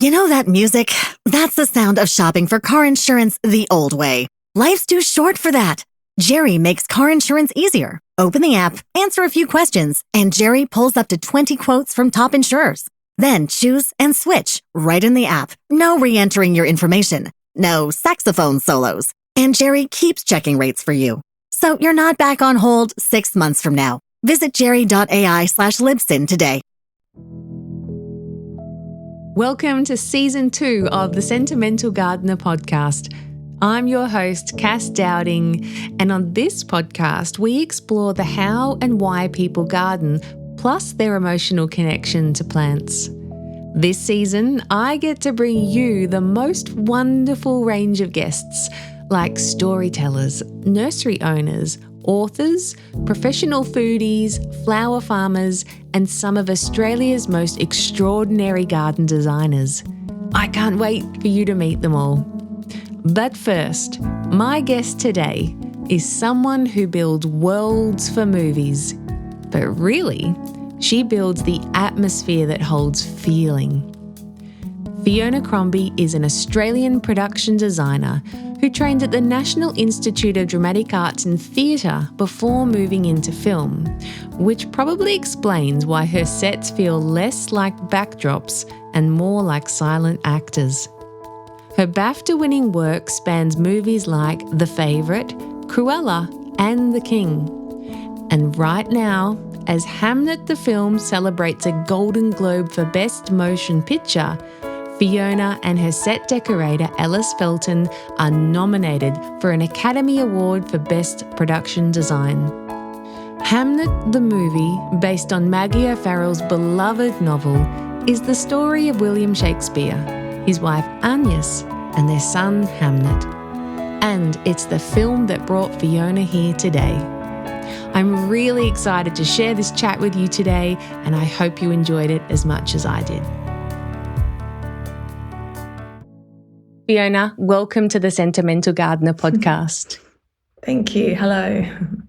You know that music? That's the sound of shopping for car insurance the old way. Life's too short for that. Jerry makes car insurance easier. Open the app, answer a few questions, and Jerry pulls up to 20 quotes from top insurers. Then choose and switch right in the app. No re-entering your information. No saxophone solos. And Jerry keeps checking rates for you. So you're not back on hold 6 months from now. Visit jerry.ai/Libsyn today. Welcome to Season 2 of the Sentimental Gardener podcast. I'm your host, Cass Dowding, and on this podcast, we explore the how and why people garden, plus their emotional connection to plants. This season, I get to bring you the most wonderful range of guests, like storytellers, nursery owners, authors, professional foodies, flower farmers, and some of Australia's most extraordinary garden designers. I can't wait for you to meet them all. But first, my guest today is someone who builds worlds for movies. But really, she builds the atmosphere that holds feeling. Fiona Crombie is an Australian production designer who trained at the National Institute of Dramatic Arts and Theatre before moving into film, which probably explains why her sets feel less like backdrops and more like silent actors. Her BAFTA-winning work spans movies like The Favourite, Cruella, and The King. And right now, as Hamnet the film celebrates a Golden Globe for Best Motion Picture, Fiona and her set decorator Ellis Felton are nominated for an Academy Award for Best Production Design. Hamnet the movie, based on Maggie O'Farrell's beloved novel, is the story of William Shakespeare, his wife Agnes, and their son Hamnet. And it's the film that brought Fiona here today. I'm really excited to share this chat with you today, and I hope you enjoyed it as much as I did. Fiona, welcome to the Sentimental Gardener podcast. Thank you. Hello.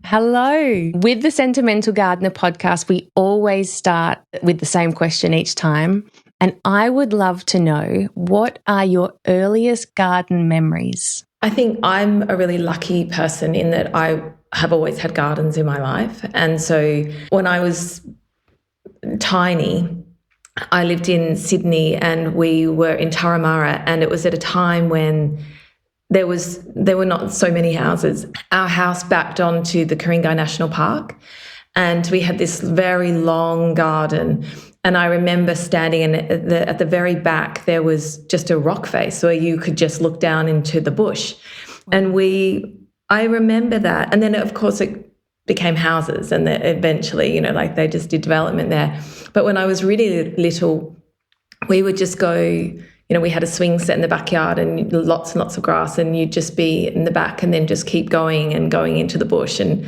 Hello. With the Sentimental Gardener podcast, we always start with the same question each time. And I would love to know, what are your earliest garden memories? I think I'm a really lucky person in that I have always had gardens in my life. And so when I was tiny, I lived in Sydney and we were in Turramurra, and it was at a time when there were not so many houses. Our house backed onto the Ku-ring-gai National Park, and we had this very long garden. And I remember standing at the very back, there was just a rock face where you could just look down into the bush. And I remember that. And then, of course, it became houses, and eventually, they just did development there. But when I was really little, we would just go, we had a swing set in the backyard and lots and lots of grass, and you'd just be in the back and then just keep going into the bush and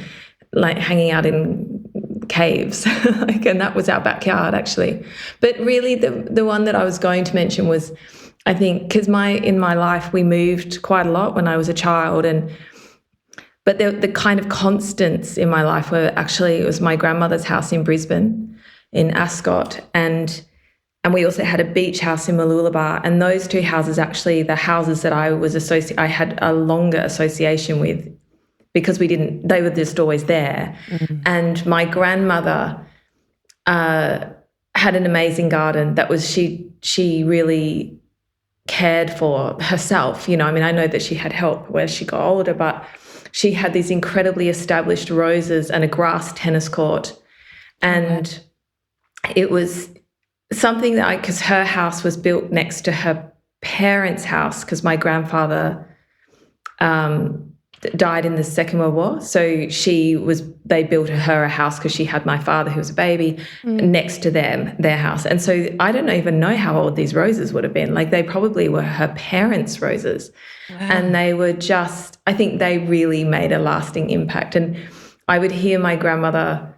like hanging out in caves. And that was our backyard, actually. But really the one that I was going to mention was, I think, because in my life we moved quite a lot when I was a child, but the kind of constants in my life were actually, it was my grandmother's house in Brisbane, in Ascot, and we also had a beach house in Mooloolaba, and those two houses, actually the houses that I had a longer association with, because they were just always there. Mm-hmm. And my grandmother had an amazing garden that was, she really cared for herself. I know that she had help where she got older, but she had these incredibly established roses and a grass tennis court. And it was something that because her house was built next to her parents' house, because my grandfather died in the Second World War. So they built her a house because she had my father, who was a baby, next to their house. And so I don't even know how old these roses would have been. Like, they probably were her parents' roses. Wow. And they were just, I think they really made a lasting impact. And I would hear my grandmother,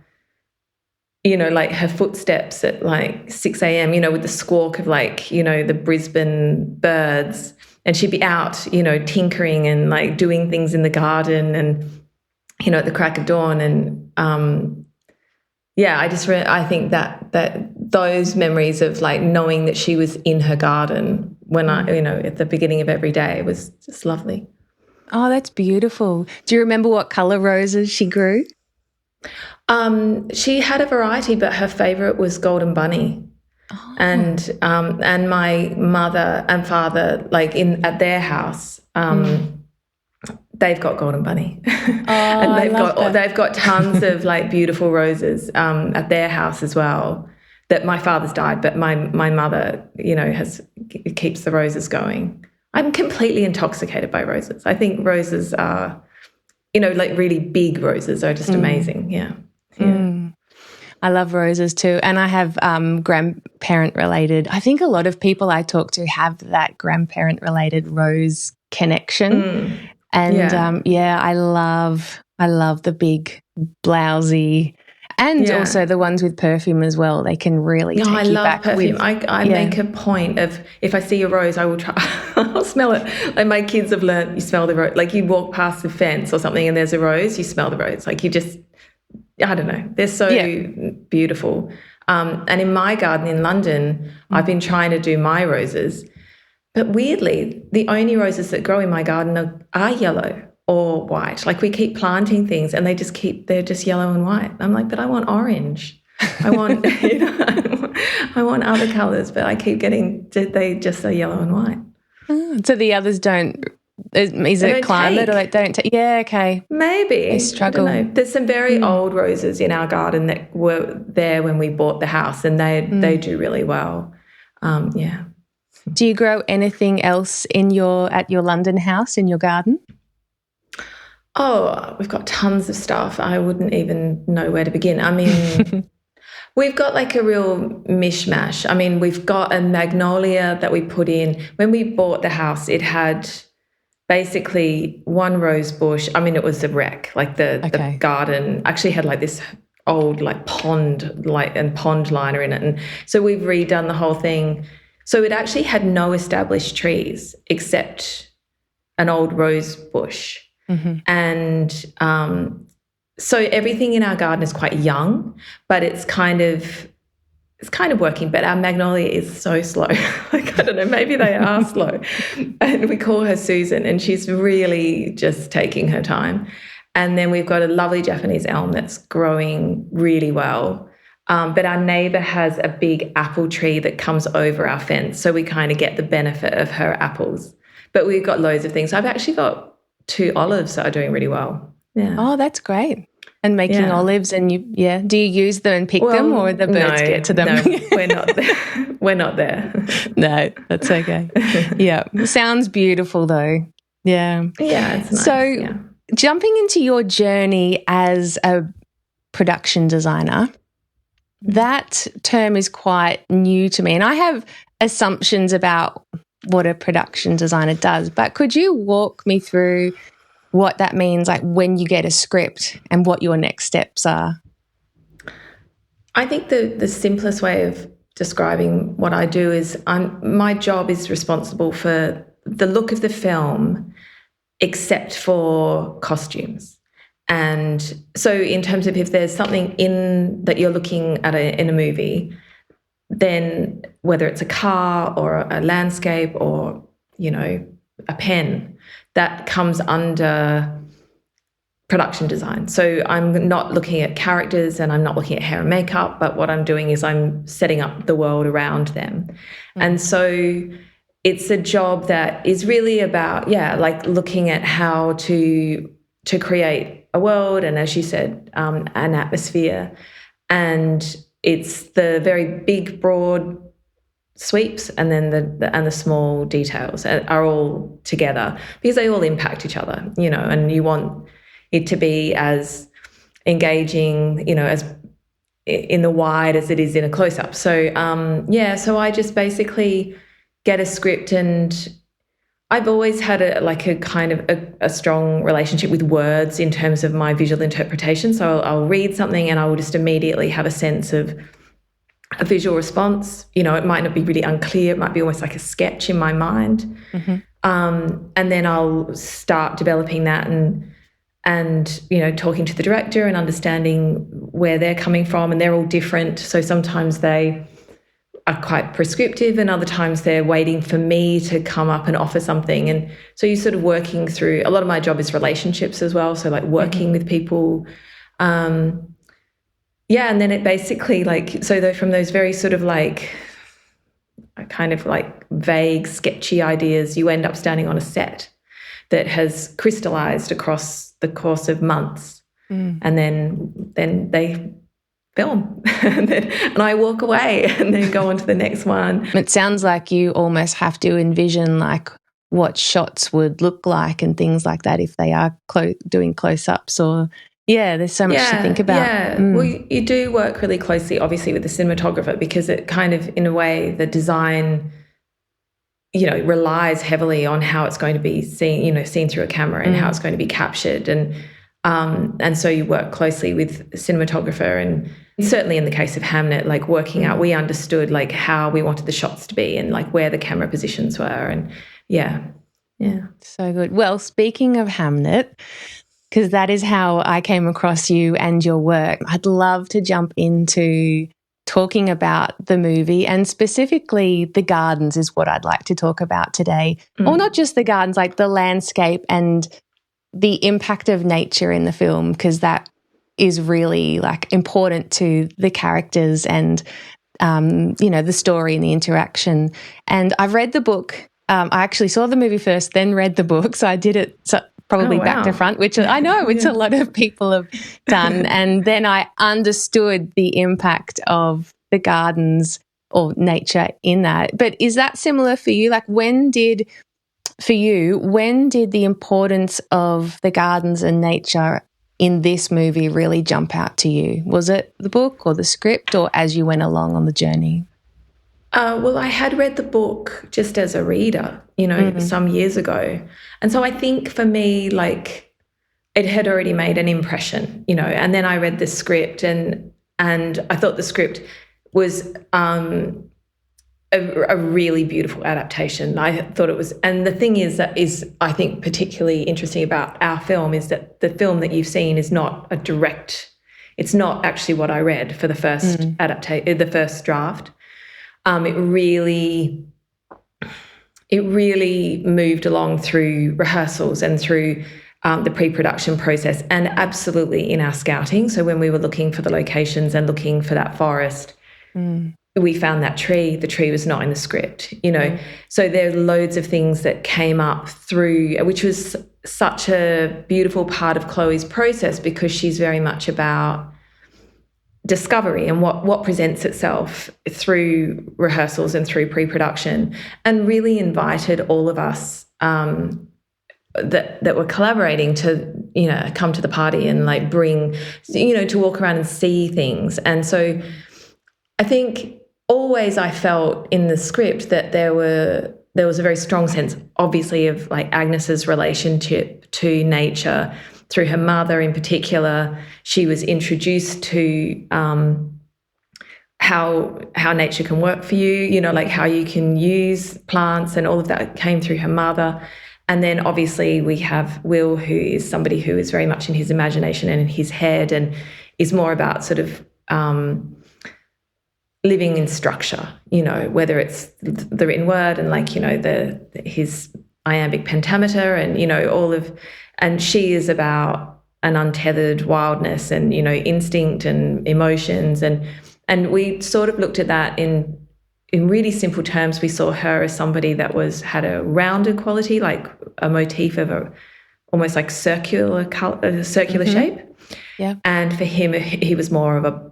like her footsteps at like 6 a.m., with the squawk of the Brisbane birds. And she'd be out, tinkering and like doing things in the garden and, at the crack of dawn. And I think that those memories of like knowing that she was in her garden when I, at the beginning of every day was just lovely. Oh, that's beautiful. Do you remember what colour roses she grew? She had a variety, but her favourite was golden bunny. Oh. And my mother and father, like at their house, they've got golden bunny, and they've got tons of like beautiful roses at their house as well. That my father's died, but my mother, keeps the roses going. I'm completely intoxicated by roses. I think roses are, like really big roses are just amazing. Yeah. I love roses too. And I have grandparent related. I think a lot of people I talk to have that grandparent related rose connection. And I love the big blousy and also the ones with perfume as well. They can really take you back. Perfume. I make a point of, if I see a rose, I will try, I'll smell it. Like my kids have learned, you smell the rose. Like you walk past the fence or something and there's a rose, you smell the rose. Like you just, I don't know. They're so beautiful. And in my garden in London, I've been trying to do my roses. But weirdly, the only roses that grow in my garden are yellow or white. Like we keep planting things and they're just yellow and white. I'm like, but I want orange. I want, I want other colours, but I keep they just are yellow and white. Oh, so the others don't, is it climate or they don't take? Yeah, okay. Maybe. They struggle. I don't know. There's some very old roses in our garden that were there when we bought the house and they do really well. Do you grow anything else at your London house, in your garden? Oh, we've got tons of stuff. I wouldn't even know where to begin. I mean, we've got like a real mishmash. I mean, we've got a magnolia that we put in. When we bought the house, it had basically one rose bush. I mean, it was a wreck. Like the garden actually had like this old like pond liner in it. And so we've redone the whole thing. So it actually had no established trees except an old rose bush. Mm-hmm. And so everything in our garden is quite young, but it's kind of working. But our magnolia is so slow. Like, I don't know, maybe they are slow. And we call her Susan, and she's really just taking her time. And then we've got a lovely Japanese elm that's growing really well. But our neighbour has a big apple tree that comes over our fence, so we kind of get the benefit of her apples. But we've got loads of things. I've actually got 2 olives that are doing really well. Yeah. Oh, that's great. And making olives, and do you use them and pick them, or the birds get to them? No, we're not there. We're not there. No, that's okay. Yeah. Sounds beautiful though. Yeah. Yeah, it's nice. So jumping into your journey as a production designer, that term is quite new to me, and I have assumptions about what a production designer does, but could you walk me through what that means, like when you get a script and what your next steps are? I think the simplest way of describing what I do is my job is responsible for the look of the film except for costumes. And so in terms of if there's something in that you're looking at in a movie, then whether it's a car or a landscape or, a pen, that comes under production design. So I'm not looking at characters and I'm not looking at hair and makeup, but what I'm doing is I'm setting up the world around them. Mm-hmm. And so it's a job that is really about, like looking at how to create a world and, as you said, an atmosphere. And it's the very big, broad sweeps and then the small details are all together because they all impact each other, and you want it to be as engaging, as in the wide as it is in a close-up. So, so I just basically get a script, and I've always had a strong relationship with words in terms of my visual interpretation. So I'll read something and I will just immediately have a sense of a visual response. It might not be really unclear. It might be almost like a sketch in my mind. Mm-hmm. And then I'll start developing that and talking to the director and understanding where they're coming from. And they're all different. So sometimes they are quite prescriptive, and other times they're waiting for me to come up and offer something. And so you're sort of working through, a lot of my job is relationships as well, so like working with people. And then it basically from those very sort of like kind of like vague, sketchy ideas, you end up standing on a set that has crystallized across the course of months. And then they film and I walk away and then go on to the next one. It sounds like you almost have to envision like what shots would look like and things like that if they are doing close-ups or, there's so much to think about. Yeah, well, you do work really closely, obviously, with the cinematographer because it kind of, in a way, the design, relies heavily on how it's going to be seen through a camera and how it's going to be captured. And so you work closely with the cinematographer, and certainly in the case of Hamnet, like working out, we understood like how we wanted the shots to be and like where the camera positions were. And yeah. So good. Well, speaking of Hamnet, because that is how I came across you and your work, I'd love to jump into talking about the movie, and specifically the gardens is what I'd like to talk about today. Or not just the gardens, like the landscape and the impact of nature in the film, because that is really like important to the characters and, the story and the interaction. And I've read the book. I actually saw the movie first, then read the book. So I did it probably back to front, which I know it's a lot of people have done. And then I understood the impact of the gardens or nature in that. But is that similar for you? Like when did the importance of the gardens and nature in this movie really jump out to you? Was it the book or the script or as you went along on the journey? Well, I had read the book just as a reader, some years ago. And so I think for me, like it had already made an impression, and then I read the script and I thought the script was a really beautiful adaptation. I thought it was, and the thing is that is I think particularly interesting about our film is that the film that you've seen is not it's not actually what I read for the first the first draft. It really moved along through rehearsals and through the pre-production process and absolutely in our scouting. So when we were looking for the locations and looking for that forest, we found that tree. The tree was not in the script, So there are loads of things that came up through, which was such a beautiful part of Chloe's process because she's very much about discovery and what presents itself through rehearsals and through pre-production, and really invited all of us that were collaborating to come to the party and like bring to walk around and see things. And so I think always I felt in the script that there was a very strong sense obviously of like Agnes's relationship to nature. Through her mother in particular, she was introduced to how nature can work for you, like how you can use plants, and all of that came through her mother. And then obviously we have Will, who is somebody who is very much in his imagination and in his head and is more about sort of living in structure, whether it's the written word and like, his iambic pentameter and, and she is about an untethered wildness and, instinct and emotions. And we sort of looked at that in really simple terms. We saw her as somebody that had a rounded quality, like a motif of almost like circular shape. Yeah. And for him, he was more of a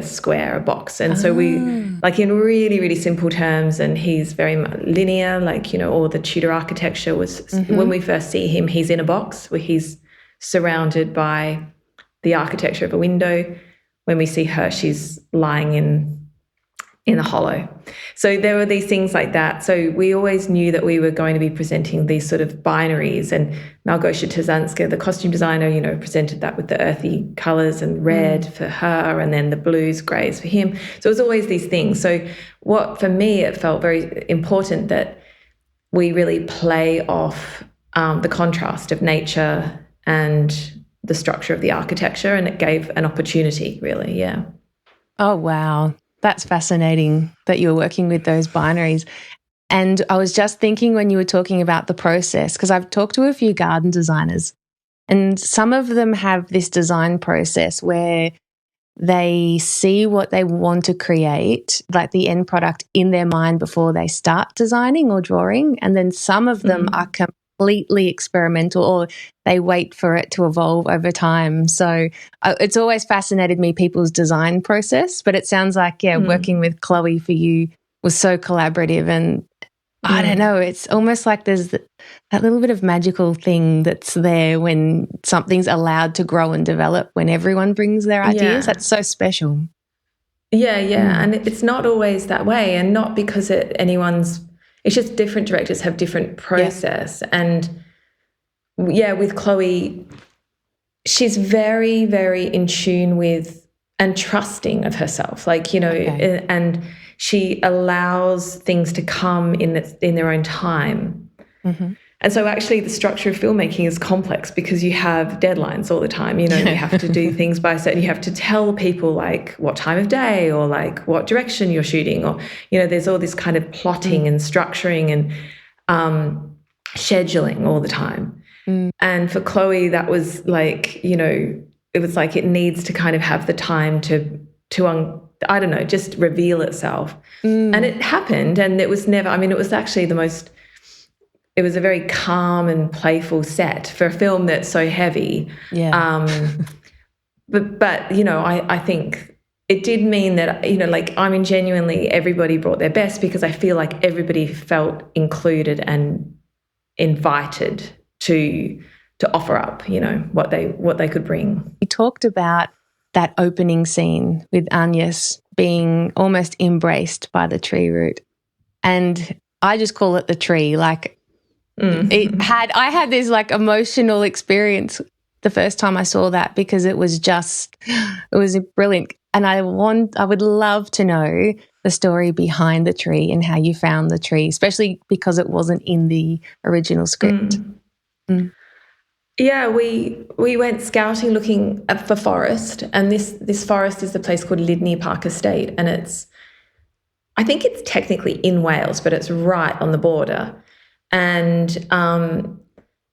square, a box. And so we, like in really, really simple terms, and he's very linear, like, all the Tudor architecture was, when we first see him, he's in a box where he's surrounded by the architecture of a window. When we see her, she's lying in a hollow. So there were these things like that. So we always knew that we were going to be presenting these sort of binaries, and Malgosia Tazanska, the costume designer, presented that with the earthy colours and red for her, and then the blues, greys for him. So it was always these things. So for me, it felt very important that we really play off the contrast of nature and the structure of the architecture, and it gave an opportunity, really, yeah. Oh, wow. That's fascinating that you're working with those binaries. And I was just thinking when you were talking about the process, because I've talked to a few garden designers, and some of them have this design process where they see what they want to create, like the end product, in their mind before they start designing or drawing. And then some of them are completely experimental, or they wait for it to evolve over time. So it's always fascinated me, people's design process. But it sounds like, working with Chloe for you was so collaborative, and I don't know, it's almost like there's that little bit of magical thing that's there when something's allowed to grow and develop, when everyone brings their ideas. That's so special. Yeah. And it's not always that way, and not because it's just different directors have different process. Yeah. And with Chloe, she's very, very in tune with and trusting of herself. And she allows things to come in their own time. Mm-hmm. And so actually the structure of filmmaking is complex because you have deadlines all the time. You have to do things by certain, you have to tell people like what time of day or like what direction you're shooting, or, there's all this kind of plotting and structuring and scheduling all the time. And for Chloe, that was like, it was like it needs to kind of have the time to I don't know, just reveal itself. And it happened, and it was never, it was actually it was a very calm and playful set for a film that's so heavy. Yeah. But I think it did mean that, genuinely everybody brought their best, because I feel like everybody felt included and invited to offer up, what they could bring. You talked about that opening scene with Agnes being almost embraced by the tree root. And I just call it the tree. Like I had this like emotional experience the first time I saw that, because it was brilliant. And I would love to know the story behind the tree and how you found the tree, especially because it wasn't in the original script. Yeah, we went scouting looking for forest, and this forest is the place called Lydney Park Estate, and I think it's technically in Wales, but it's right on the border, and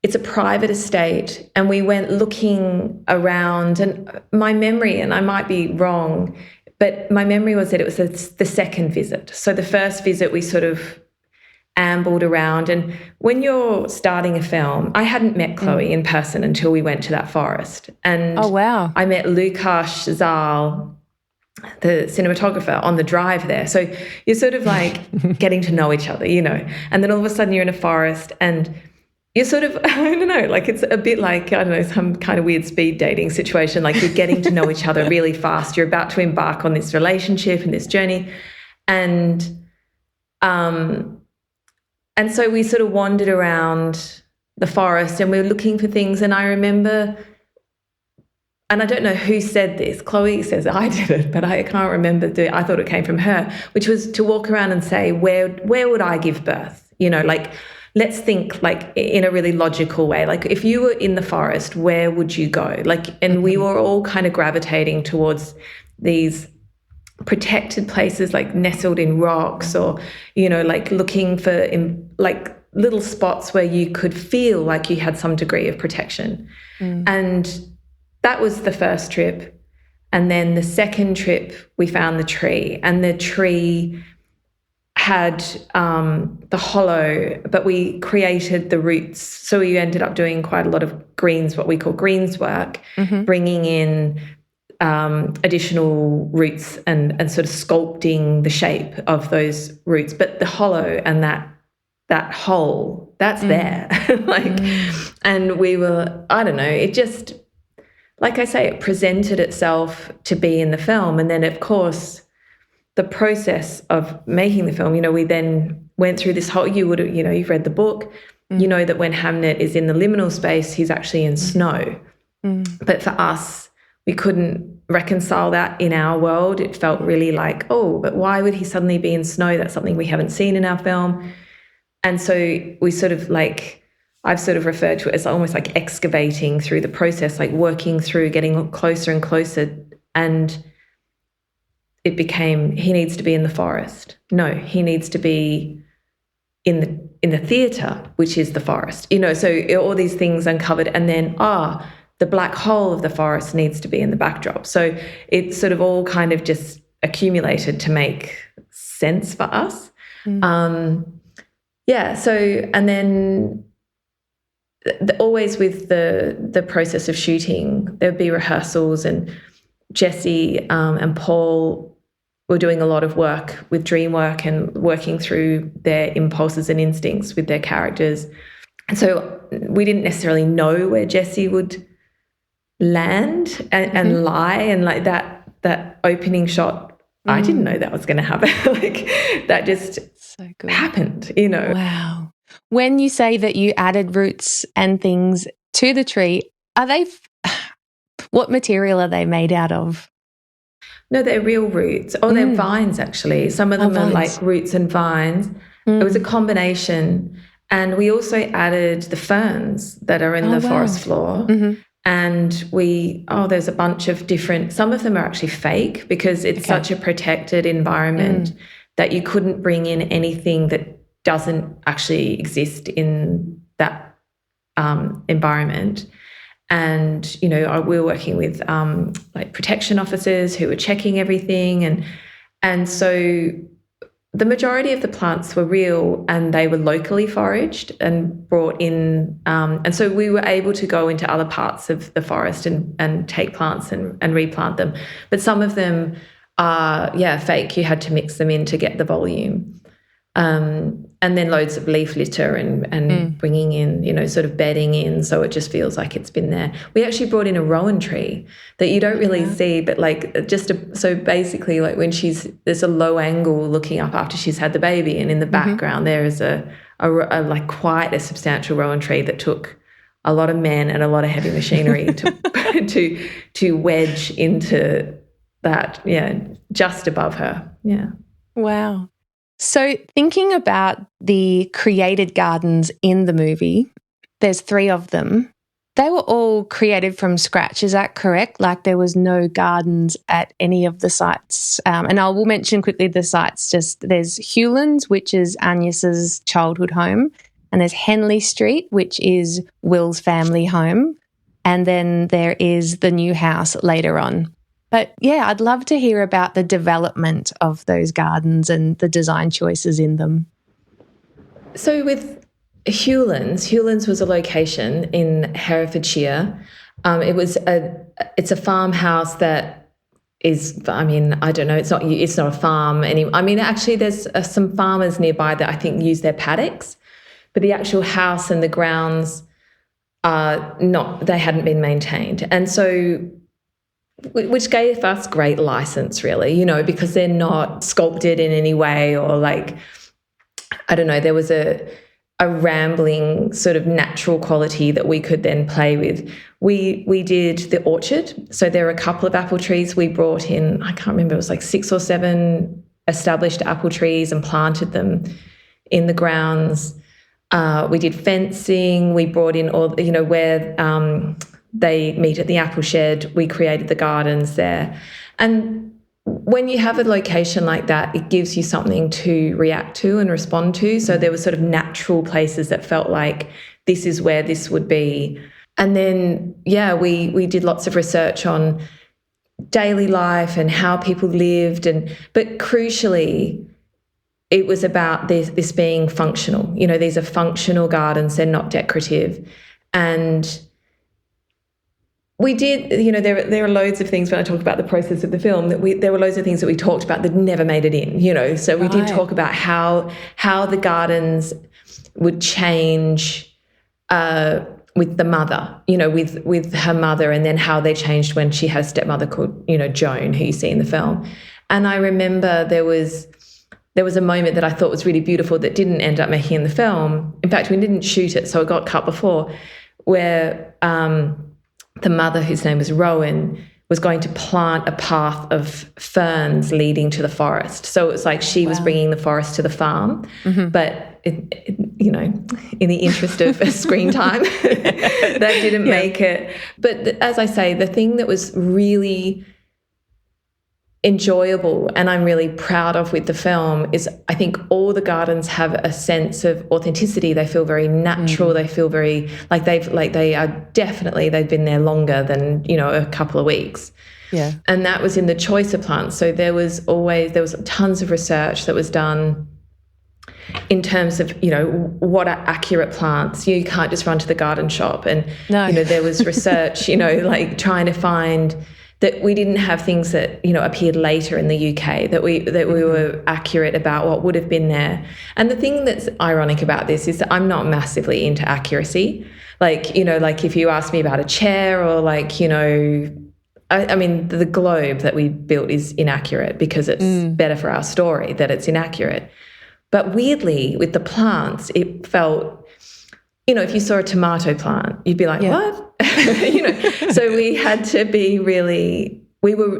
it's a private estate. And we went looking around, and my memory, and I might be wrong, but my memory was that it was the second visit. So the first visit we sort of ambled around, and when you're starting a film, I hadn't met Chloe in person until we went to that forest. And oh wow, I met Lukasz Zal, the cinematographer, on the drive there. So you're sort of like getting to know each other, and then all of a sudden you're in a forest and you're sort of, I don't know, like it's a bit like, I don't know, some kind of weird speed dating situation. Like you're getting to know each other really fast. You're about to embark on this relationship and this journey. And so we sort of wandered around the forest and we were looking for things. And I remember, and I don't know who said this, Chloe says I did it, but I can't remember. I thought it came from her, which was to walk around and say, where would I give birth? Like, let's think like in a really logical way. Like if you were in the forest, where would you go? Like, and we were all kind of gravitating towards these protected places, like nestled in rocks, or like looking for like little spots where you could feel like you had some degree of protection. And that was the first trip. And then the second trip we found the tree, and the tree had the hollow, but we created the roots. So we ended up doing quite a lot of what we call greens work, bringing in additional roots and sort of sculpting the shape of those roots. But the hollow and that hole, that's there. And we were, I don't know, it just, like I say, it presented itself to be in the film. And then, of course, the process of making the film, we then went through this whole, you've read the book, that when Hamnet is in the liminal space, he's actually in snow. But for us, we couldn't reconcile that in our world. It felt really like, oh, but why would he suddenly be in snow? That's something we haven't seen in our film. And so we sort of like, I've sort of referred to it as almost like excavating through the process, like working through, getting closer and closer. And it became he needs to be in the forest. No, he needs to be in the theatre, which is the forest. So all these things uncovered, and then the black hole of the forest needs to be in the backdrop. So it sort of all kind of just accumulated to make sense for us. So and then always with the process of shooting, there would be rehearsals, and Jessie and Paul were doing a lot of work with dream work and working through their impulses and instincts with their characters. And so we didn't necessarily know where Jessie would land and lie, and like that opening shot, I didn't know that was going to happen. Like that just so good. Happened, Wow. When you say that you added roots and things to the tree, what material are they made out of? No, they're real roots. They're vines, actually. Some of them are like roots and vines. It was a combination. And we also added the ferns that are in the forest floor. And there's a bunch of different, some of them are actually fake because it's such a protected environment that you couldn't bring in anything that doesn't actually exist in that environment. And, we were working with like protection officers who were checking everything. And so the majority of the plants were real, and they were locally foraged and brought in. And so we were able to go into other parts of the forest and take plants and replant them. But some of them are, fake. You had to mix them in to get the volume. And then loads of leaf litter and bringing in, sort of bedding in, so it just feels like it's been there. We actually brought in a rowan tree that you don't really see, but like so basically like when there's a low angle looking up after she's had the baby, and in the background there is a like quite a substantial rowan tree that took a lot of men and a lot of heavy machinery to wedge into that, just above her. Yeah. Wow. So thinking about the created gardens in the movie, there's 3 of them. They were all created from scratch. Is that correct? Like there was no gardens at any of the sites. And I will mention quickly the sites. Just there's Hewlands, which is Agnes's childhood home, and there's Henley Street, which is Will's family home, and then there is the new house later on. But, I'd love to hear about the development of those gardens and the design choices in them. So with Hewlands was a location in Herefordshire. It's a farmhouse that is, I don't know, it's not a farm anymore. Actually there's some farmers nearby that I think use their paddocks, but the actual house and the grounds they hadn't been maintained. And so which gave us great license, really, because they're not sculpted in any way, or like, I don't know, there was a rambling sort of natural quality that we could then play with. We did the orchard. So there were a couple of apple trees we brought in. I can't remember, it was like 6 or 7 established apple trees and planted them in the grounds. We did fencing. We brought in all, where they meet at the apple shed. We created the gardens there. And when you have a location like that, it gives you something to react to and respond to. So there were sort of natural places that felt like this is where this would be. And then, we did lots of research on daily life and how people lived. But crucially, it was about this being functional. These are functional gardens. They're not decorative. And we did, there are loads of things when I talk about the process of the film there were loads of things that we talked about that never made it in, So we did talk about how the gardens would change with the mother, with her mother, and then how they changed when she has a stepmother called, Joan, who you see in the film. And I remember there was a moment that I thought was really beautiful that didn't end up making in the film. In fact, we didn't shoot it, so it got cut before, where the mother, whose name was Rowan, was going to plant a path of ferns leading to the forest. So it was like she was bringing the forest to the farm, but in the interest of screen time, that didn't make it. But as I say, the thing that was really enjoyable and I'm really proud of with the film is I think all the gardens have a sense of authenticity. They feel very natural. They feel very like they've been there longer than, you know, a couple of weeks. Yeah. And that was in the choice of plants. So there was tons of research that was done in terms of, you know, what are accurate plants. You can't just run to the garden shop and, you know, there was research, you know, like trying to find that we didn't have things that, you know, appeared later in the UK, that we were accurate about what would have been there. And the thing that's ironic about this is that I'm not massively into accuracy. Like, you know, like if you ask me about a chair or like, you know, I mean, the globe that we built is inaccurate because it's better for our story that it's inaccurate. But weirdly, with the plants, it felt, you know, if you saw a tomato plant, you'd be like, what? You know, so we had to be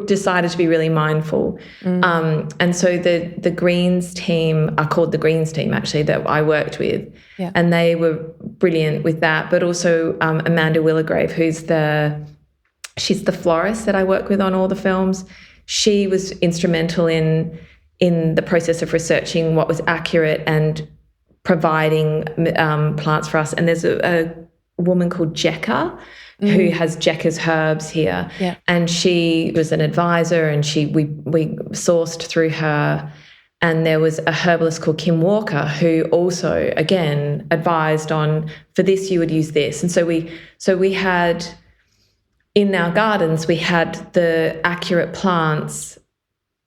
decided to be really mindful. And so the Greens team are called the Greens team, actually, that I worked with. Yeah. And they were brilliant with that. But also Amanda Willigrave, she's the florist that I work with on all the films. She was instrumental in the process of researching what was accurate and providing plants for us. And there's a woman called Jekka who has Jekka's Herbs here. Yeah. And she was an advisor and we sourced through her. And there was a herbalist called Kim Walker who also, again, advised on, for this you would use this. And so we had, in our gardens, we had the accurate plants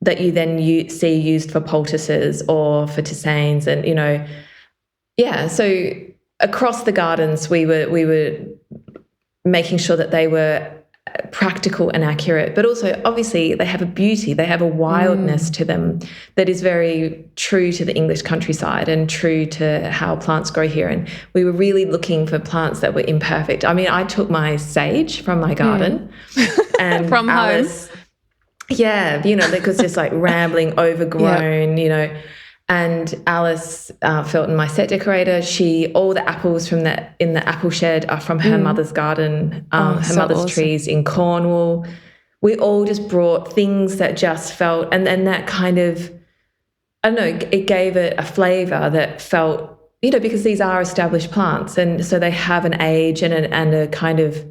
that you then see used for poultices or for tisanes and, you know, yeah. So across the gardens, we were making sure that they were practical and accurate, but also obviously they have a beauty, they have a wildness to them that is very true to the English countryside and true to how plants grow here. And we were really looking for plants that were imperfect. I mean, I took my sage from my garden and from Alice, home. Yeah, you know, because just like rambling, overgrown, you know. And Alice Felton, my set decorator, all the apples in the apple shed are from her mother's garden, her mother's awesome. Trees in Cornwall. We all just brought things that just felt, and then that kind of, I don't know, it gave it a flavour that felt, you know, because these are established plants, and so they have an age and a kind of,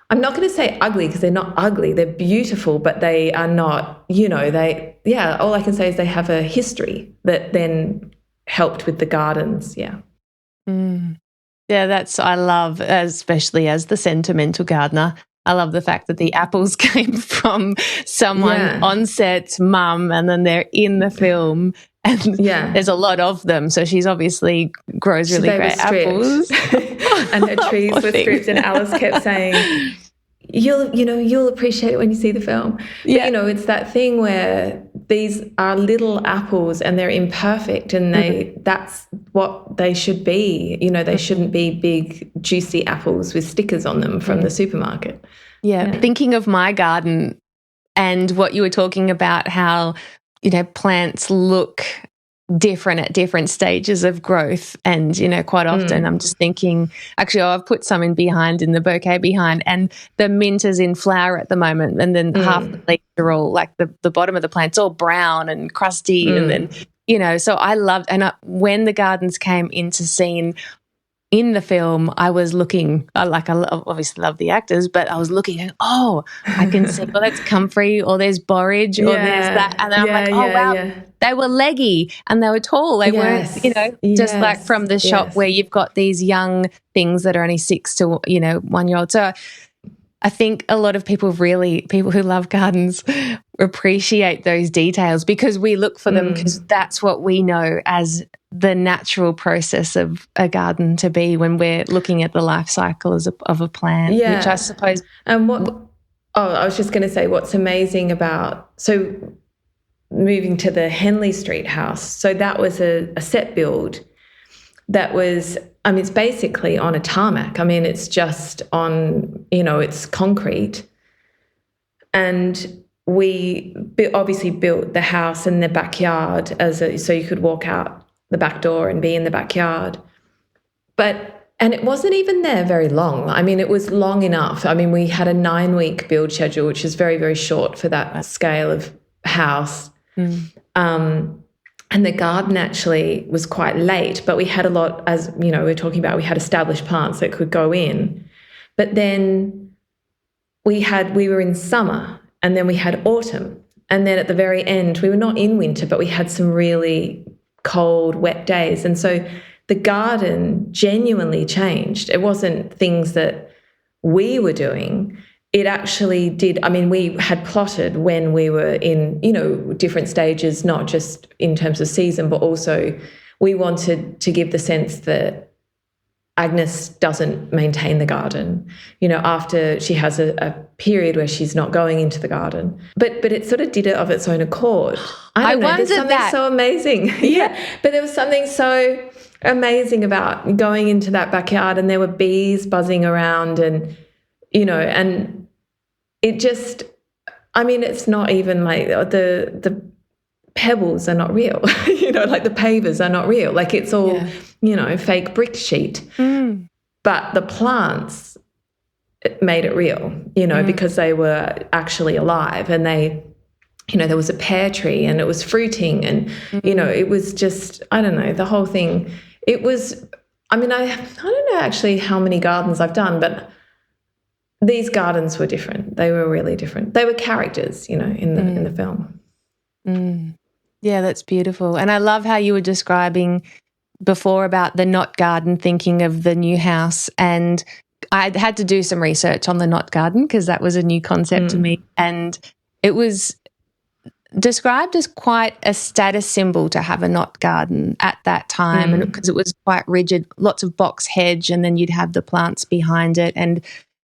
I'm not going to say ugly because they're not ugly. They're beautiful, but they are not, you know, all I can say is they have a history that then helped with the gardens. Yeah. Yeah, I love, especially as the sentimental gardener, I love the fact that the apples came from someone on set's mum and then they're in the film. And there's a lot of them. So she's obviously grows really great apples. And her trees were stripped. And Alice kept saying, you'll appreciate it when you see the film. Yeah. But, you know, it's that thing where these are little apples and they're imperfect and that's what they should be. You know, they shouldn't be big, juicy apples with stickers on them from the supermarket. Yeah. Thinking of my garden and what you were talking about, how, you know, plants look different at different stages of growth. And, you know, quite often I'm just thinking, actually, I've put some in the bouquet behind, and the mint is in flower at the moment. And then half the leaves are all like the bottom of the plant's all brown and crusty. And then, you know, so I loved, when the gardens came into scene in the film, I was looking, I obviously love the actors, but I was looking and, I can see, that's comfrey, or there's borage, or there's that. And then I'm like, wow, they were leggy and they were tall. They weren't, you know, just like from the shop where you've got these young things that are only 6 to, 1 year old. So I think a lot of people who love gardens appreciate those details because we look for them because that's what we know as the natural process of a garden to be when we're looking at the life cycle of a plant, which I suppose. And I was just going to say what's amazing about, so moving to the Henley Street house, so that was a set build that was, I mean, it's basically on a tarmac. I mean, it's just on, it's concrete. And we obviously built the house in the backyard so you could walk out the back door and be in the backyard. And it wasn't even there very long. I mean, it was long enough. I mean, we had a 9-week build schedule, which is very, very short for that scale of house. And the garden actually was quite late, but we had a lot, as you know, we were talking about, we had established plants that could go in. But then we were in summer, and then we had autumn. And then at the very end, we were not in winter, but we had some really cold, wet days. And so the garden genuinely changed. It wasn't things that we were doing. It actually did. I mean, we had plotted when we were in, you know, different stages, not just in terms of season, but also we wanted to give the sense that Agnes doesn't maintain the garden, you know, after she has a period where she's not going into the garden. But it sort of did it of its own accord. I don't know. There's something so amazing. Yeah. But there was something so amazing about going into that backyard, and there were bees buzzing around, and, you know, and it just, I mean, it's not even like the pebbles are not real, you know, like the pavers are not real. Like it's all, you know, fake brick sheet. But the plants made it real, you know, because they were actually alive, and they, you know, there was a pear tree and it was fruiting, and, you know, it was just, I don't know, the whole thing. It was, I mean, I don't know actually how many gardens I've done, but these gardens were different. They were really different. They were characters, you know, in the film. Yeah, that's beautiful. And I love how you were describing before about the Knot Garden, thinking of the new house. And I had to do some research on the Knot Garden because that was a new concept to me. And it was described as quite a status symbol to have a knot garden at that time, and because it was quite rigid, lots of box hedge, and then you'd have the plants behind it. And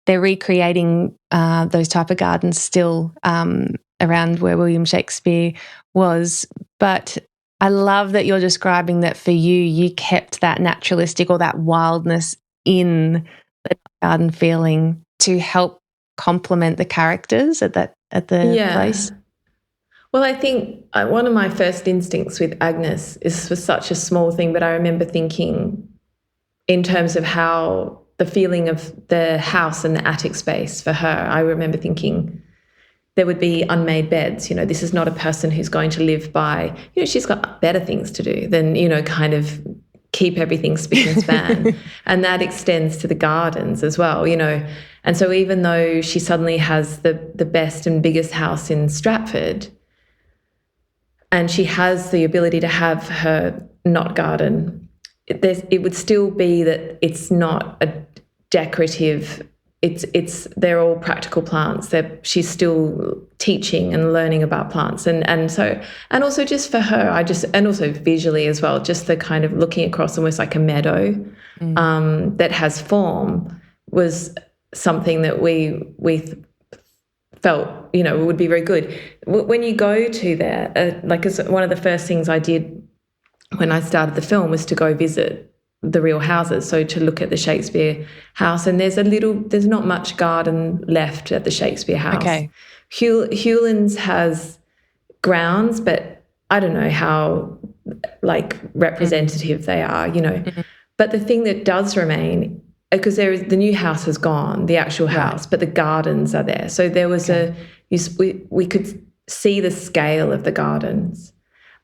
they're recreating those type of gardens still around where William Shakespeare was. But I love that you're describing that for you, you kept that naturalistic or that wildness in the garden feeling to help complement the characters at the place. Well, I think one of my first instincts with Agnes is for such a small thing, but I remember thinking in terms of how the feeling of the house and the attic space for her, I remember thinking there would be unmade beds. You know, this is not a person who's going to live by, you know, she's got better things to do than, you know, kind of keep everything spick and span. And that extends to the gardens as well, you know. And so even though she suddenly has the best and biggest house in Stratford, and she has the ability to have her knot garden, it would still be that it's not a decorative. They're all practical plants. She's still teaching and learning about plants, and also just for her, and also visually as well, just the kind of looking across almost like a meadow that has form was something that we felt, you know, would be very good. When you go to there, like one of the first things I did when I started the film was to go visit the real houses, so to look at the Shakespeare house, and there's not much garden left at the Shakespeare house. Okay. Hewlands has grounds, but I don't know how like representative they are, you know. But the thing that does remain, because the new house has gone, the actual house, but the gardens are there. So there was we could see the scale of the gardens.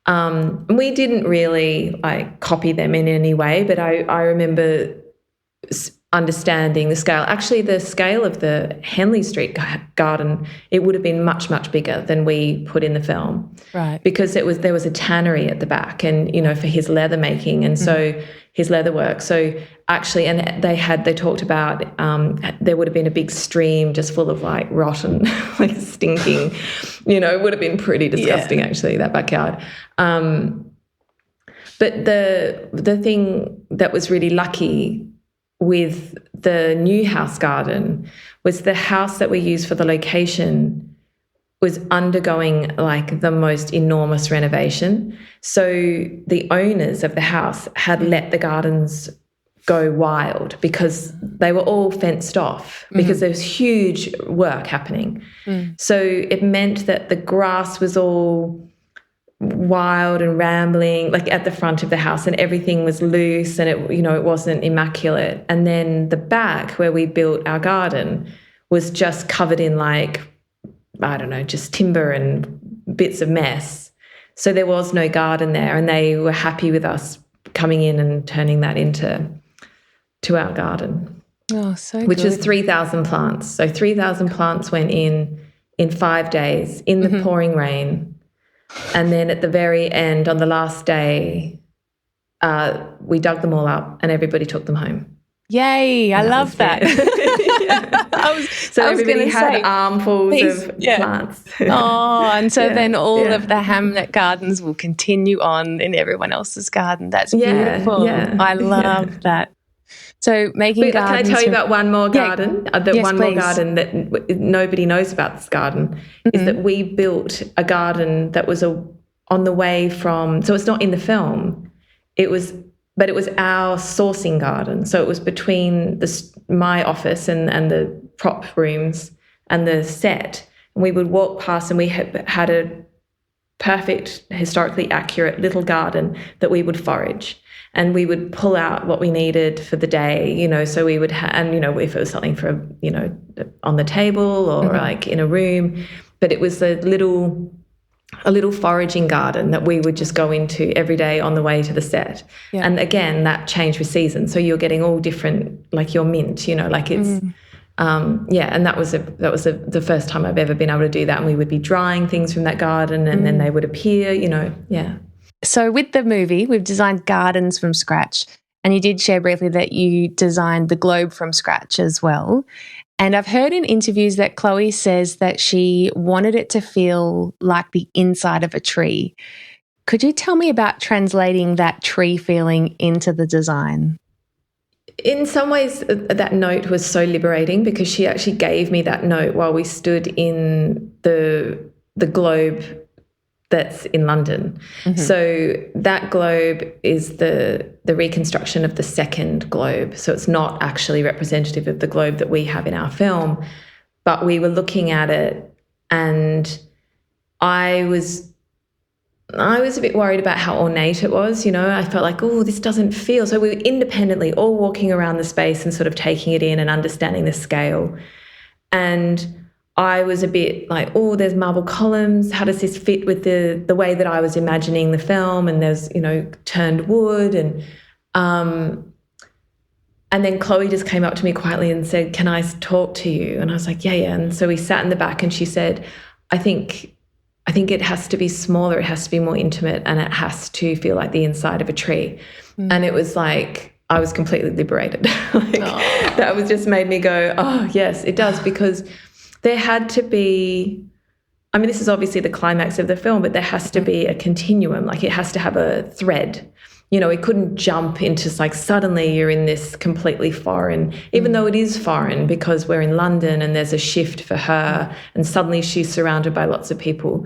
We didn't really like copy them in any way, but I remember understanding the scale. Actually, the scale of the Henley Street garden, it would have been much, much bigger than we put in the film. Right. Because there was a tannery at the back, and, you know, for his leather making, and so his leather work. So actually, and they talked about there would have been a big stream just full of like rotten, like stinking, you know, it would have been pretty disgusting actually, that backyard. But the thing that was really lucky with the new house garden was the house that we used for the location was undergoing like the most enormous renovation. So the owners of the house had let the gardens go wild because they were all fenced off because there was huge work happening. So it meant that the grass was all wild and rambling, like at the front of the house, and everything was loose, and it wasn't immaculate. And then the back where we built our garden was just covered in like, I don't know, just timber and bits of mess. So there was no garden there, and they were happy with us coming in and turning that into our garden. Oh, so which good. was 3,000 plants. So 3,000 plants went in 5 days in the pouring rain. And then at the very end, on the last day, we dug them all up and everybody took them home. Yay, I love that. So everybody had armfuls of plants. Oh, and so then all of the Hamnet gardens will continue on in everyone else's garden. That's beautiful. I love that. So making gardens. Can I tell you about one more garden? Please. Garden that nobody knows about this garden is that we built a garden that was on the way from, so it's not in the film, but it was our sourcing garden. So it was between my office and the prop rooms and the set. And we would walk past and we had a perfect, historically accurate little garden that we would forage. And we would pull out what we needed for the day, so we would and if it was something for, on the table or like in a room. But it was a little foraging garden that we would just go into every day on the way to the set. Yeah. And again, that changed with seasons. So you're getting all different, like your mint, like it's, and that was the first time I've ever been able to do that. And we would be drying things from that garden and then they would appear, yeah. So with the movie, we've designed gardens from scratch. And you did share briefly that you designed the globe from scratch as well. And I've heard in interviews that Chloe says that she wanted it to feel like the inside of a tree. Could you tell me about translating that tree feeling into the design? In some ways, that note was so liberating because she actually gave me that note while we stood in the globe that's in London. So that globe is the reconstruction of the second globe. So it's not actually representative of the globe that we have in our film, but we were looking at it and I was a bit worried about how ornate it was, I felt like, this doesn't feel. So we were independently all walking around the space and sort of taking it in and understanding the scale. And I was a bit like, there's marble columns. How does this fit with the way that I was imagining the film? And there's, turned wood. And then Chloe just came up to me quietly and said, "Can I talk to you?" And I was like, yeah. And so we sat in the back and she said, I think it has to be smaller. It has to be more intimate and it has to feel like the inside of a tree. And it was like, I was completely liberated. That was just made me go, oh, yes, it does. Because there had to be, this is obviously the climax of the film, but there has to be a continuum. Like it has to have a thread. It couldn't jump into like suddenly you're in this completely foreign, even though it is foreign because we're in London and there's a shift for her and suddenly she's surrounded by lots of people.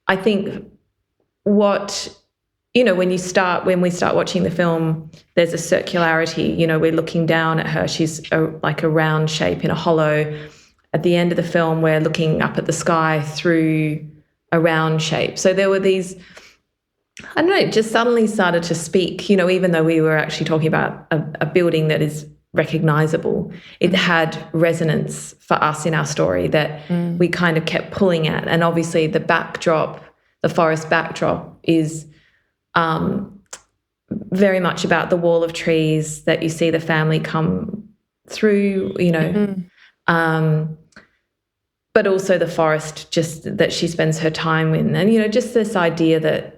I think when we start watching the film, there's a circularity. We're looking down at her. She's like a round shape in a hollow. At the end of the film, we're looking up at the sky through a round shape. So there were these, I don't know, it just suddenly started to speak, even though we were actually talking about a building that is recognisable, it had resonance for us in our story that we kind of kept pulling at. And obviously the backdrop, the forest backdrop is very much about the wall of trees that you see the family come through, but also the forest just that she spends her time in. And, just this idea that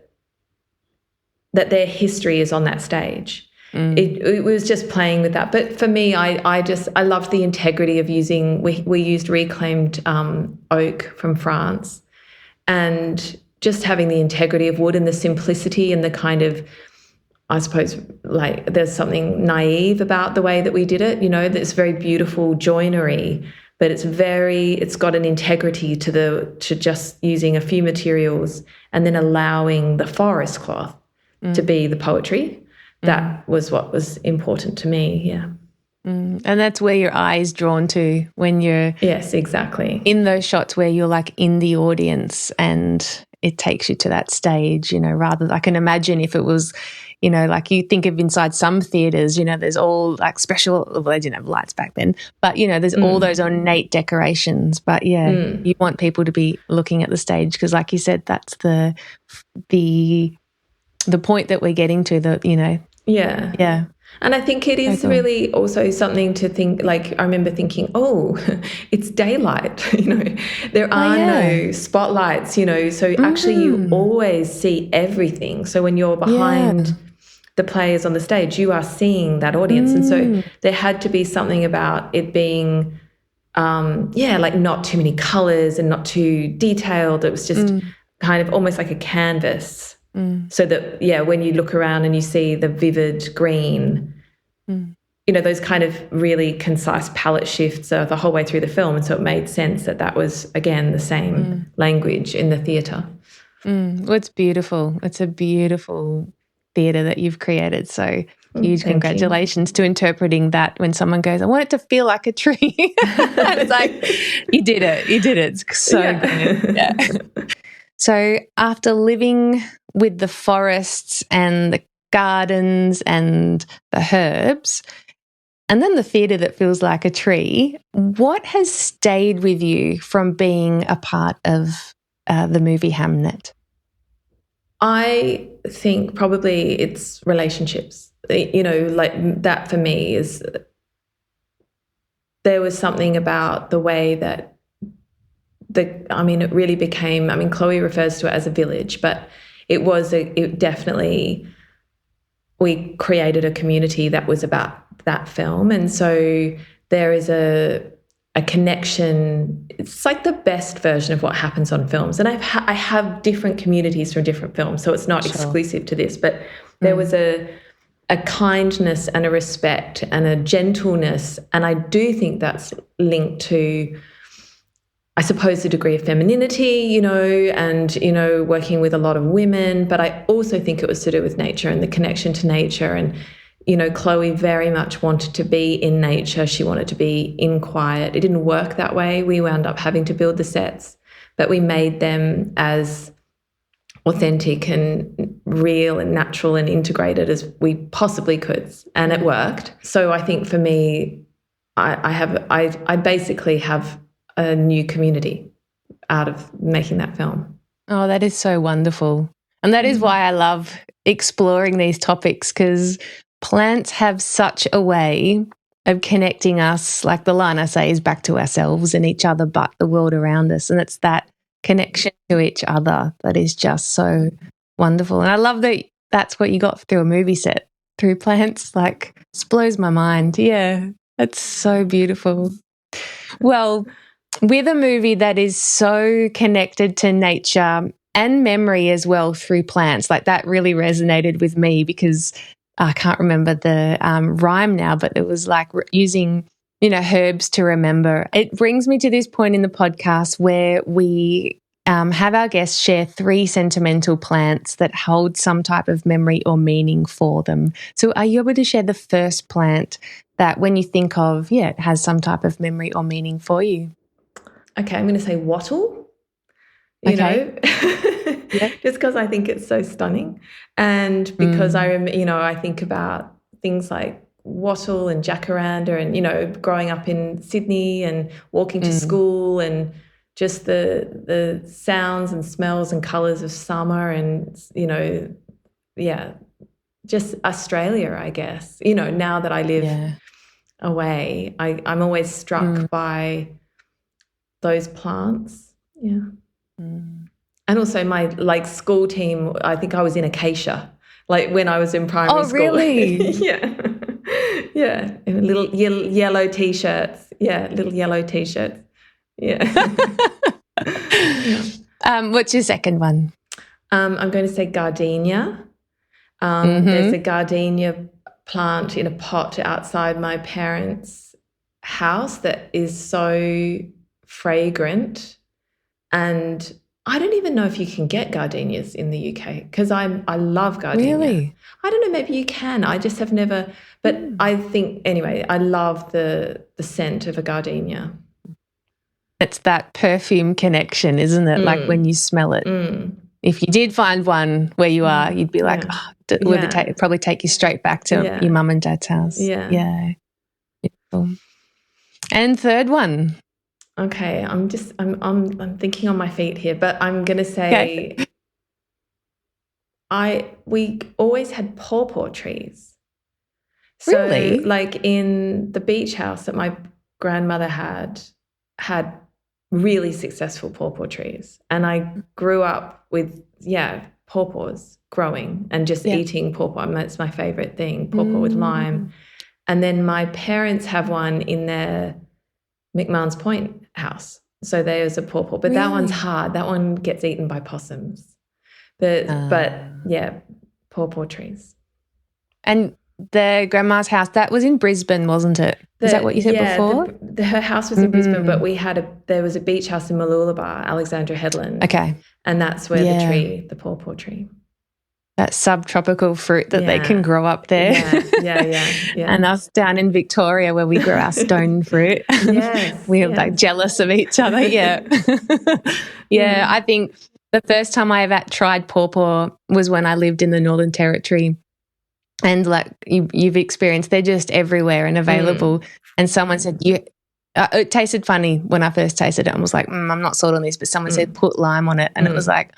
their history is on that stage. It was just playing with that. But for me, I loved the integrity of using, we used reclaimed oak from France and just having the integrity of wood and the simplicity and the kind of, I suppose, like there's something naive about the way that we did it, that's very beautiful joinery, but it's got an integrity to just using a few materials and then allowing the forest cloth to be the poetry. That was what was important to me, yeah. And that's where your eye is drawn to when you're... Yes, exactly. In those shots where you're like in the audience and it takes you to that stage, rather, I can imagine if it was, like you think of inside some theatres, there's all like special, well, they didn't have lights back then, but, there's all those ornate decorations. But, you want people to be looking at the stage because, like you said, that's the point that we're getting to, Yeah. And I think it is really also something to think, like I remember thinking, it's daylight, there are no spotlights, so actually you always see everything. So when you're behind the players on the stage, you are seeing that audience. And so there had to be something about it being, like not too many colours and not too detailed. It was just kind of almost like a canvas. So that, when you look around and you see the vivid green, those kind of really concise palette shifts the whole way through the film. And so it made sense that was, again, the same language in the theatre. Well, it's beautiful. It's a beautiful theatre that you've created. So huge congratulations to interpreting that when someone goes, I want it to feel like a tree. And it's like, you did it. It's so good. Yeah. So after living with the forests and the gardens and the herbs, and then the theatre that feels like a tree, what has stayed with you from being a part of the movie Hamnet? I think probably it's relationships. Like that for me is, there was something about the way that it really became, Chloe refers to it as a village, but it definitely, we created a community that was about that film. And so there is a connection. It's like the best version of what happens on films. And I have different communities from different films, so it's not exclusive to this, but there was a kindness and a respect and a gentleness. And I do think that's linked to, I suppose, the degree of femininity, and, working with a lot of women. But I also think it was to do with nature and the connection to nature. And, Chloe very much wanted to be in nature. She wanted to be in quiet. It didn't work that way. We wound up having to build the sets, but we made them as authentic and real and natural and integrated as we possibly could. And it worked. So I think for me, I basically have a new community out of making that film. Oh, that is so wonderful. And that is why I love exploring these topics, because plants have such a way of connecting us, like the line I say is back to ourselves and each other, but the world around us. And it's that connection to each other that is just so wonderful. And I love that that's what you got through a movie set, through plants. Like, it blows my mind. Yeah, it's so beautiful. Well, with a movie that is so connected to nature and memory as well through plants, like that really resonated with me, because I can't remember the rhyme now, but it was like using, herbs to remember. It brings me to this point in the podcast where we have our guests share 3 sentimental plants that hold some type of memory or meaning for them. So are you able to share the first plant that when you think of, it has some type of memory or meaning for you? Okay, I'm going to say wattle, just because I think it's so stunning. And because I think about things like wattle and jacaranda and, growing up in Sydney and walking to school and just the sounds and smells and colours of summer and, just Australia, I guess. Now that I live away, I'm always struck by those plants. Yeah. And also my school team, I think I was in acacia, like when I was in primary school. Oh, really? Yeah. Yeah. And little yellow T-shirts. Yeah, little yellow T-shirts. Yeah. What's your second one? I'm going to say gardenia. There's a gardenia plant in a pot outside my parents' house that is so fragrant, and I don't even know if you can get gardenias in the UK, because I love gardenia. Really? I don't know, maybe you can. I just have never, but I think, anyway, I love the scent of a gardenia. It's that perfume connection, isn't it? Like when you smell it. if you did find one where you are, you'd be like, would it probably take you straight back to your mum and dad's house. Yeah. Beautiful. And third one. Okay, I'm thinking on my feet here, but I'm going to say we always had pawpaw trees. So really? like in the beach house that my grandmother had really successful pawpaw trees. And I grew up with, pawpaws growing and just eating pawpaw. I mean, that's my favourite thing, pawpaw with lime. And then my parents have one in their McMahon's Point house. So there's a pawpaw, but that one's hard. That one gets eaten by possums. But pawpaw trees. And the grandma's house, that was in Brisbane, wasn't it? Is that what you said before? Her house was in Brisbane, but there was a beach house in Mooloolaba, Alexandra Headland. Okay. And that's where the pawpaw tree. That subtropical fruit that they can grow up there. Yeah. And us down in Victoria where we grow our stone fruit. Yes. We're like jealous of each other. Yeah. I think the first time I ever tried pawpaw was when I lived in the Northern Territory. And like you've experienced, they're just everywhere and available. And someone said, it tasted funny when I first tasted it and was like, I'm not sold on this. But someone said, put lime on it. And it was like,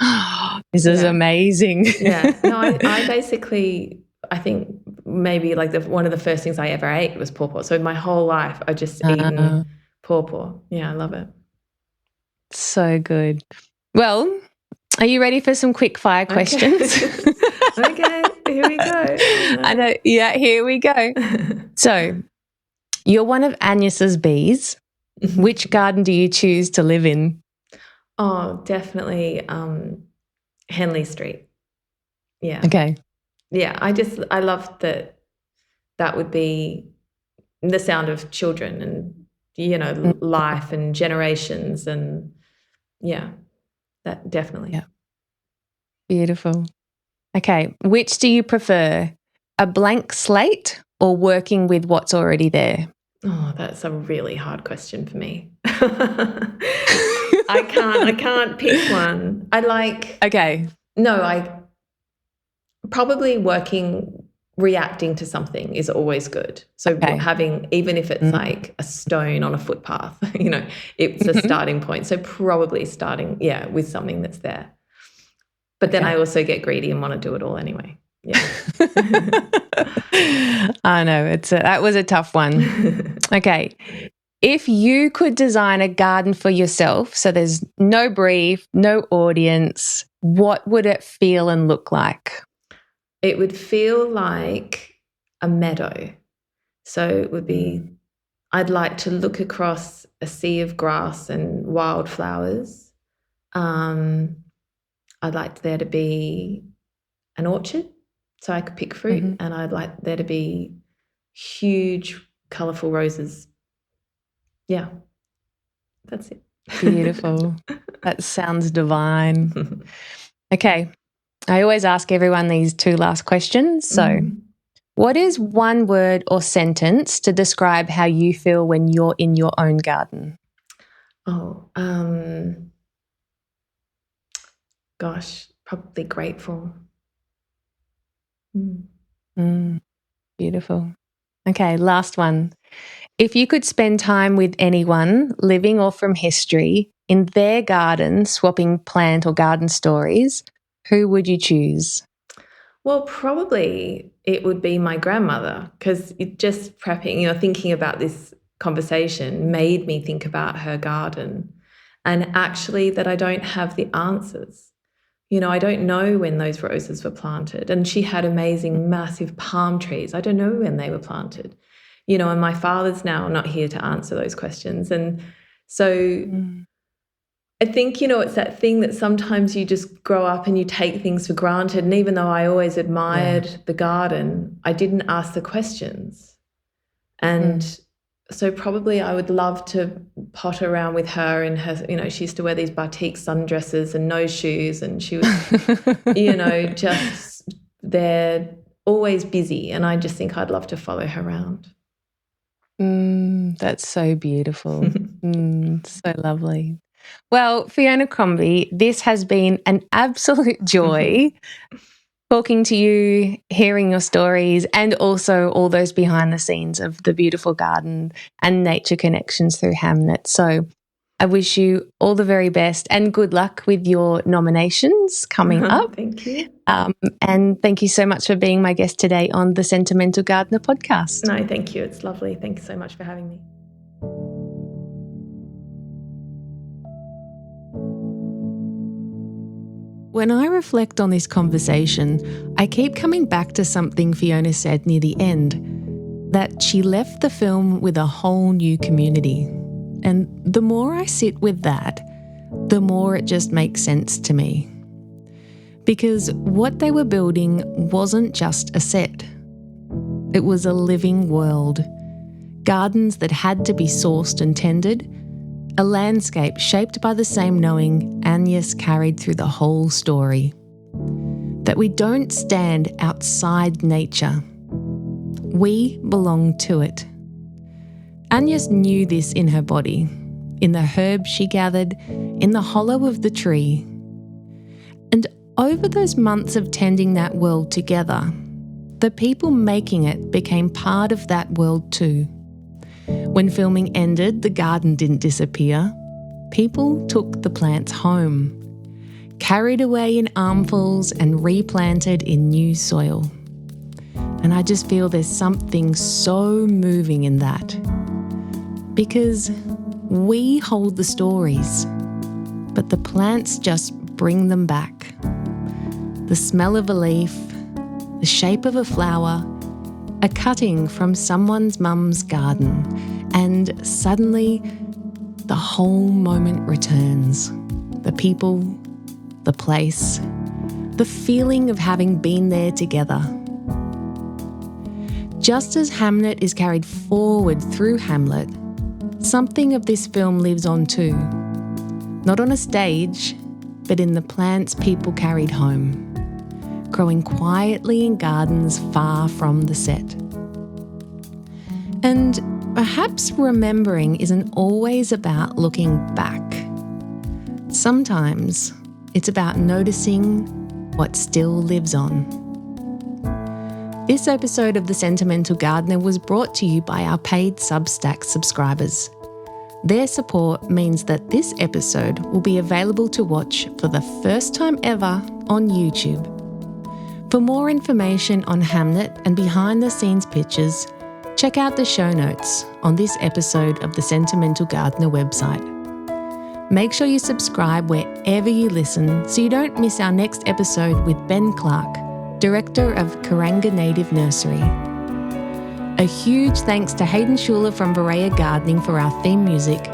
this is amazing. No, I basically, I think maybe like one of the first things I ever ate was pawpaw. So my whole life I've just eaten pawpaw. Yeah, I love it. So good. Well, are you ready for some quick fire questions? Okay, here we go. I know. Yeah, here we go. So, you're one of Agnes's bees. Which garden do you choose to live in? Oh, definitely Henley Street. Yeah. Okay. Yeah, I love that would be the sound of children and, life and generations and, that definitely. Yeah. Beautiful. Okay, which do you prefer, a blank slate or working with what's already there? Oh, that's a really hard question for me. I can't pick one. I probably reacting to something is always good. So having, even if it's like a stone on a footpath, it's a starting point. So probably starting, with something that's there. But then I also get greedy and want to do it all anyway. Yeah. I know. That was a tough one. Okay. If you could design a garden for yourself, so there's no brief, no audience, what would it feel and look like? It would feel like a meadow. So it would be, I'd like to look across a sea of grass and wildflowers. I'd like there to be an orchard so I could pick fruit, and I'd like there to be huge, colourful roses. Yeah, that's it. Beautiful. That sounds divine. Okay. I always ask everyone these two last questions. So, what is one word or sentence to describe how you feel when you're in your own garden? Oh, gosh, probably grateful. Beautiful. Okay, last one. If you could spend time with anyone, living or from history, in their garden, swapping plant or garden stories, who would you choose? Well, probably it would be my grandmother, because just prepping, thinking about this conversation made me think about her garden, and actually that I don't have the answers. I don't know when those roses were planted, and she had amazing, massive palm trees. I don't know when they were planted, and my father's now not here to answer those questions. And so I think, it's that thing that sometimes you just grow up and you take things for granted. And even though I always admired the garden, I didn't ask the questions. And so probably I would love to potter around with her in her, she used to wear these batik sundresses and no shoes, and she was, just there, always busy. And I just think I'd love to follow her around. That's so beautiful. So lovely. Well, Fiona Crombie, this has been an absolute joy talking to you, hearing your stories, and also all those behind the scenes of the beautiful garden and nature connections through Hamnet. So I wish you all the very best and good luck with your nominations coming up. Thank you. And thank you so much for being my guest today on the Sentimental Gardener podcast. No, thank you. It's lovely. Thank you so much for having me. When I reflect on this conversation, I keep coming back to something Fiona said near the end, that she left the film with a whole new community. And the more I sit with that, the more it just makes sense to me. Because what they were building wasn't just a set. It was a living world. Gardens that had to be sourced and tended, a landscape shaped by the same knowing Agnes carried through the whole story. That we don't stand outside nature. We belong to it. Agnes knew this in her body, in the herbs she gathered, in the hollow of the tree. And over those months of tending that world together, the people making it became part of that world too. When filming ended, the garden didn't disappear. People took the plants home, carried away in armfuls and replanted in new soil. And I just feel there's something so moving in that. Because we hold the stories, but the plants just bring them back. The smell of a leaf, the shape of a flower, a cutting from someone's mum's garden, and suddenly the whole moment returns. The people, the place, the feeling of having been there together. Just as Hamnet is carried forward through Hamlet, something of this film lives on too. Not on a stage, but in the plants people carried home, growing quietly in gardens far from the set. And perhaps remembering isn't always about looking back. Sometimes it's about noticing what still lives on. This episode of The Sentimental Gardener was brought to you by our paid Substack subscribers. Their support means that this episode will be available to watch for the first time ever on YouTube. For more information on Hamnet and behind-the-scenes pictures, check out the show notes on this episode of the Sentimental Gardener website. Make sure you subscribe wherever you listen so you don't miss our next episode with Ben Clark, Director of Karanga Native Nursery. A huge thanks to Hayden Schuler from Berea Gardening for our theme music,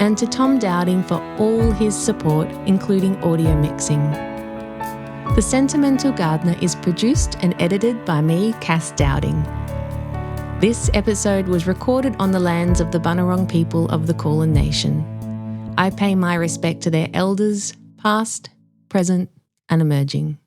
and to Tom Dowding for all his support, including audio mixing. The Sentimental Gardener is produced and edited by me, Cass Dowding. This episode was recorded on the lands of the Bunurong people of the Kulin Nation. I pay my respect to their elders, past, present, and emerging.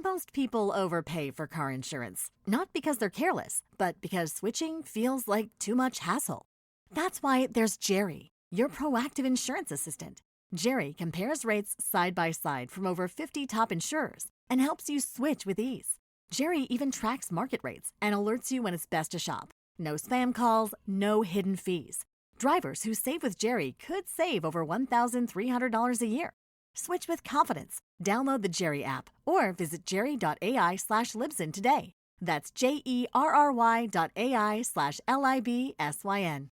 Most people overpay for car insurance, not because they're careless, but because switching feels like too much hassle. That's why there's Jerry, your proactive insurance assistant. Jerry compares rates side by side from over 50 top insurers and helps you switch with ease. Jerry even tracks market rates and alerts you when it's best to shop. No spam calls, no hidden fees. Drivers who save with Jerry could save over $1,300 a year. Switch with confidence. Download the Jerry app or visit jerry.ai/Libsyn today. That's JERRY.ai/LIBSYN.